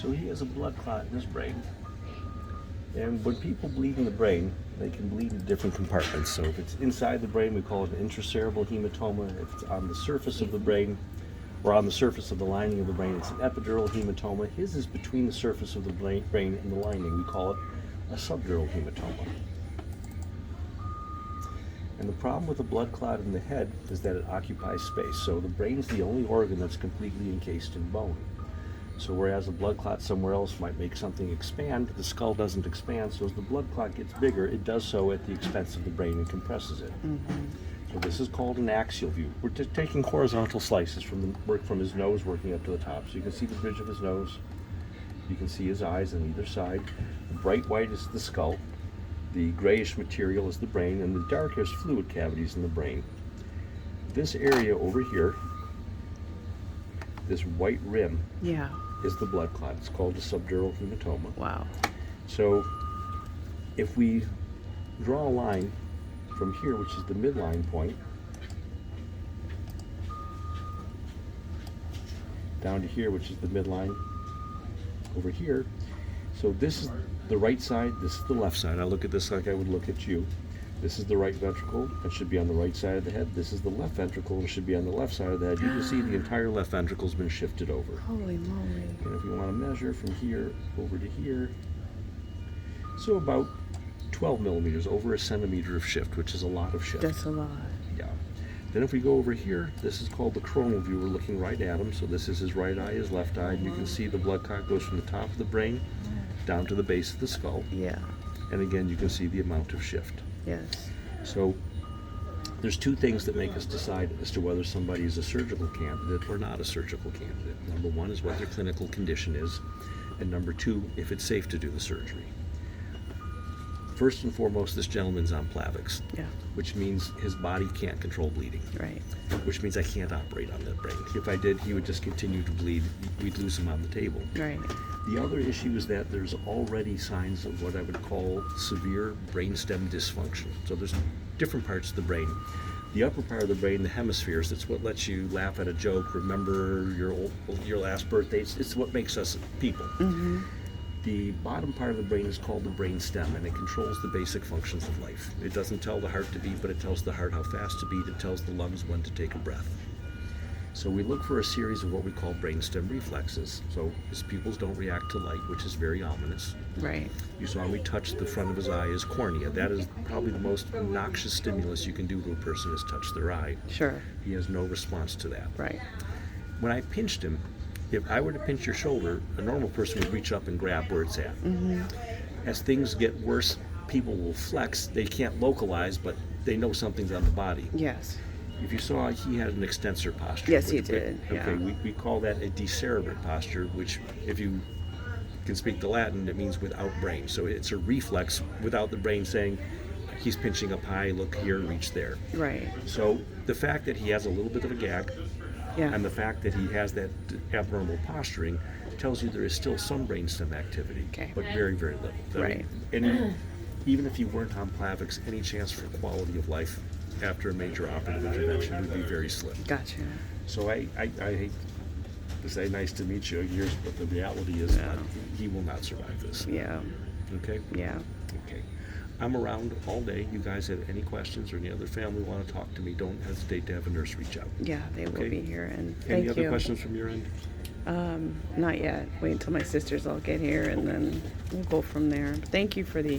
So he has a blood clot in his brain. And when people bleed in the brain, they can bleed in different compartments. So if it's inside the brain, we call it an intracerebral hematoma. If it's on the surface of the brain, or on the surface of the lining of the brain, it's an epidural hematoma. His is between the surface of the brain and the lining. We call it a subdural hematoma. And the problem with a blood clot in the head is that it occupies space. So the brain's the only organ that's completely encased in bone. So whereas a blood clot somewhere else might make something expand, the skull doesn't expand. So as the blood clot gets bigger, it does so at the expense of the brain and compresses it. So this is called an axial view. We're just taking horizontal slices from his nose working up to the top. So you can see the bridge of his nose. You can see his eyes on either side. The bright white is the skull. The grayish material is the brain, and the darkest fluid cavities in the brain. This area over here, this white rim, is the blood clot. It's called a subdural hematoma. Wow. So if we draw a line from here, which is the midline point, down to here, which is the midline over here. So this is the right side, this is the left side. I look at this like I would look at you. This is the right ventricle, it should be on the right side of the head. This is the left ventricle, it should be on the left side of the head. You can see the entire left ventricle's been shifted over. Holy moly. And if we want to measure from here over to here, so about 12 millimeters, over a centimeter of shift, which is a lot of shift. That's a lot. Yeah. Then if we go over here, this is called the coronal view. We're looking right at him. So this is his right eye, his left eye. And you can see the blood clot goes from the top of the brain down to the base of the skull. Yeah. And again, you can see the amount of shift. Yes. So there's two things that make us decide as to whether somebody is a surgical candidate or not a surgical candidate. Number one is what their clinical condition is. And number two, if it's safe to do the surgery. First and foremost, this gentleman's on Plavix, which means his body can't control bleeding. Right. Which means I can't operate on that brain. If I did, he would just continue to bleed. We'd lose him on the table. Right. The other issue is that there's already signs of what I would call severe brainstem dysfunction. So there's different parts of the brain. The upper part of the brain, the hemispheres, that's what lets you laugh at a joke, remember your last birthday. It's what makes us people. The bottom part of the brain is called the brainstem, and it controls the basic functions of life. It doesn't tell the heart to beat, but it tells the heart how fast to beat. It tells the lungs when to take a breath. So we look for a series of what we call brainstem reflexes. So his pupils don't react to light, which is very ominous. Right. You saw me touch the front of his eye, his cornea. That is probably the most noxious stimulus you can do to a person, is touch their eye. Sure. He has no response to that. Right. When I pinched him, if I were to pinch your shoulder, a normal person would reach up and grab where it's at. As things get worse, people will flex. They can't localize, but they know something's on the body. Yes. If you saw, he had an extensor posture. Yes, he did. Okay, we call that a decerebrate posture, which, if you can speak the Latin, it means without brain. So it's a reflex without the brain saying, he's pinching up high, look here, reach there. Right. So the fact that he has a little bit of a gag, and the fact that he has that abnormal posturing tells you there is still some brainstem activity, but very, very little. Right. And even if you weren't on Plavix, any chance for quality of life after a major operative intervention would be very slim. Gotcha. So I hate to say nice to meet you, years, but the reality is he will not survive this. Yeah. Okay? Yeah. Okay. I'm around all day. You guys have any questions or any other family want to talk to me, don't hesitate to have a nurse reach out. Yeah, they will be here. And thank you. Any other questions from your end? Not yet. Wait until my sisters all get here, and then we'll go from there. Thank you for the